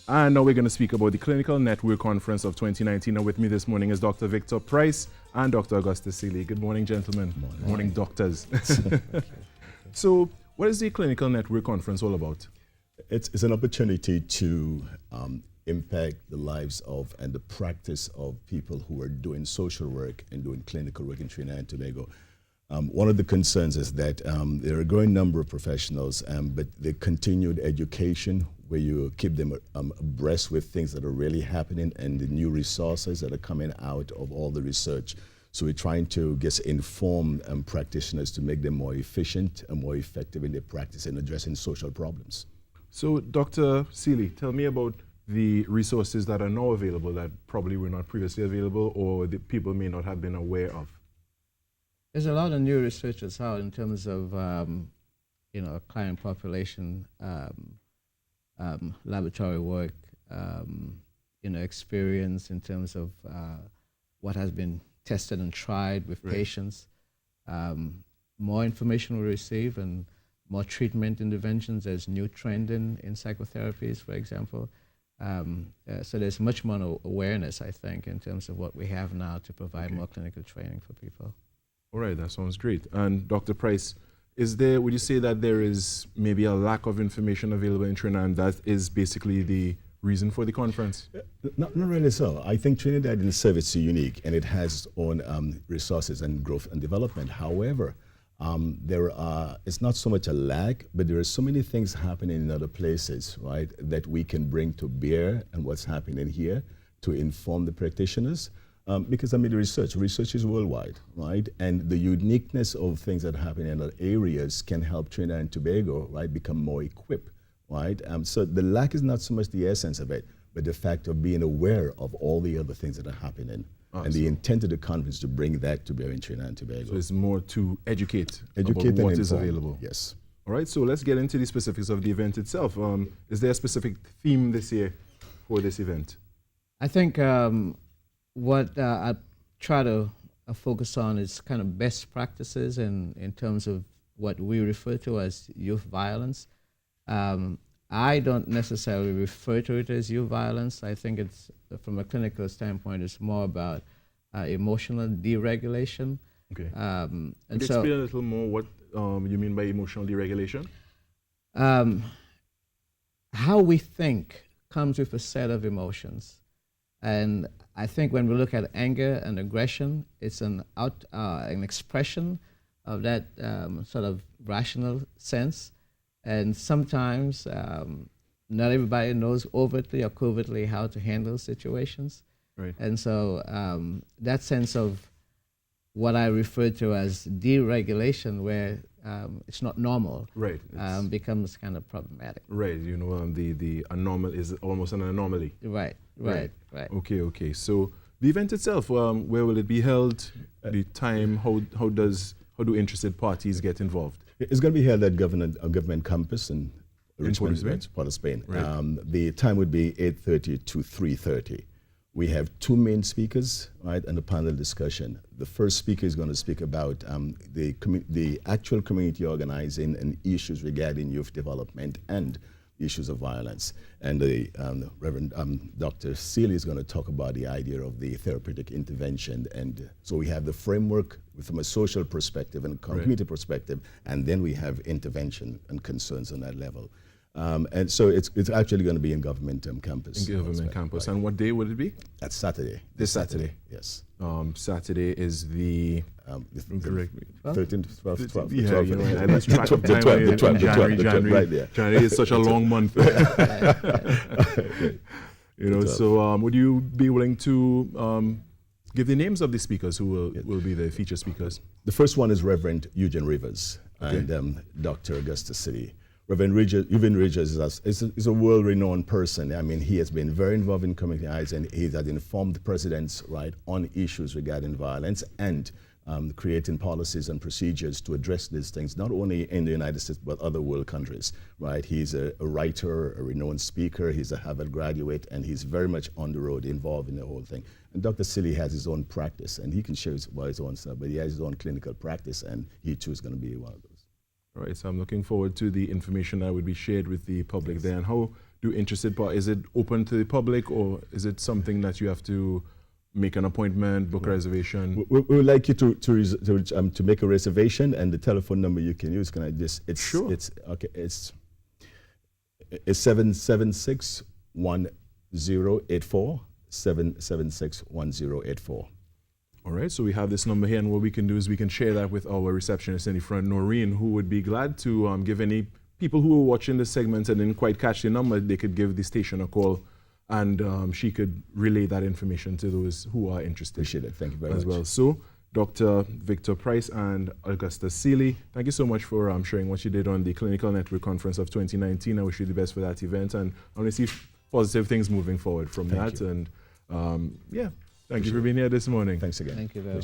And now we're going to speak about the Clinical Network Conference of 2019. And with me this morning is Dr. Victor Price and Dr. Augustus Seeley. Good morning, gentlemen. Good morning, doctors. So, what is the Clinical Network Conference all about? It's an opportunity to impact the lives of and the practice of people who are doing social work and doing clinical work in Trinidad and Tobago. One of the concerns is that there are a growing number of professionals, but the continued education where you keep them abreast with things that are really happening and the new resources that are coming out of all the research. So we're trying to inform practitioners to make them more efficient and more effective in their practice in addressing social problems. So, Dr. Seeley, tell me about the resources that are now available that probably were not previously available or the people may not have been aware of. There's a lot of new research that's out in terms of, client population, laboratory work, experience in terms of what has been tested and tried with patients. More information we receive and more treatment interventions. There's new trend in psychotherapies, for example. So there's much more awareness, I think, in terms of what we have now to provide more clinical training for people. All right, that sounds great. And Dr. Price, would you say that there is maybe a lack of information available in Trinidad and that is basically the reason for the conference? Not really so. I think Trinidad in itself is unique and it has its own resources and growth and development. However, it's not so much a lack, but there are so many things happening in other places, right, that we can bring to bear and what's happening here to inform the practitioners. Because the research is worldwide, right? And the uniqueness of things that happen in other areas can help Trinidad and Tobago, right, become more equipped, right? So the lack is not so much the essence of it, but the fact of being aware of all the other things that are happening. And the intent of the conference to bring that to bear in Trinidad and Tobago. So it's more to educate about what is available. Yes. All right, so let's get into the specifics of the event itself. Is there a specific theme this year for this event? I think what I try to focus on is kind of best practices in terms of what we refer to as youth violence. I don't necessarily refer to it as youth violence. I think it's, from a clinical standpoint, it's more about emotional deregulation. Okay. And explain a little more what you mean by emotional deregulation. How we think comes with a set of emotions. And I think when we look at anger and aggression, it's an expression of that sort of rational sense. And sometimes not everybody knows overtly or covertly how to handle situations. Right. And so that sense of what I refer to as deregulation, where it's not normal, right, becomes kind of problematic. Right, the anomaly is almost an anomaly. Right. Okay. So the event itself, where will it be held? The time, how do interested parties get involved? It's going to be held at government campus in Richmond, Port of Spain. Right. The time would be 8:30 to 3:30. We have two main speakers, right, and a panel discussion. The first speaker is going to speak about the actual community organizing and issues regarding youth development and issues of violence. And the Reverend Dr. Seeley is going to talk about the idea of the therapeutic intervention. And so we have the framework from a social perspective and a community perspective, and then we have intervention and concerns on that level. And so it's actually going to be in government campus. In government campus. Right. And what day would it be? That's Saturday. This Saturday? Yes. Saturday is the 13th, 12th, 12th. Yeah, I lost track of time. January. Right there. January is such a long month. So would you be willing to give the names of the speakers who will be the feature speakers? The first one is Reverend Eugene Rivers and Dr. Augustus Seeley. Reverend Eugene Rivers is a world-renowned person. I mean, he has been very involved in community eyes, and he has informed the presidents, right, on issues regarding violence and creating policies and procedures to address these things, not only in the United States, but other world countries, right? He's a writer, a renowned speaker, he's a Harvard graduate, and he's very much on the road, involved in the whole thing. And Dr. Seeley has his own practice, and he can share about his own stuff, but he has his own clinical practice, and he too is going to be one of those. All right, so I'm looking forward to the information that would be shared with the public there. And how do interested part? Is it open to the public, or is it something that you have to make an appointment, book a reservation? We would like you to make a reservation, and the telephone number you can use. Can I just? It's sure. It's okay. It's 776-1084. 776-1084. All right, so we have this number here, and what we can do is we can share that with our receptionist in the front, Noreen, who would be glad to give any people who are watching this segment and didn't quite catch the number, they could give the station a call, and she could relay that information to those who are interested. Appreciate it. Thank you very much. As well. So, Dr. Victor Price and Augustus Seeley, thank you so much for sharing what you did on the Clinical Network Conference of 2019. I wish you the best for that event, and I want to see positive things moving forward from that. And yeah, thank you for being here this morning. Thanks again. Thank you very much.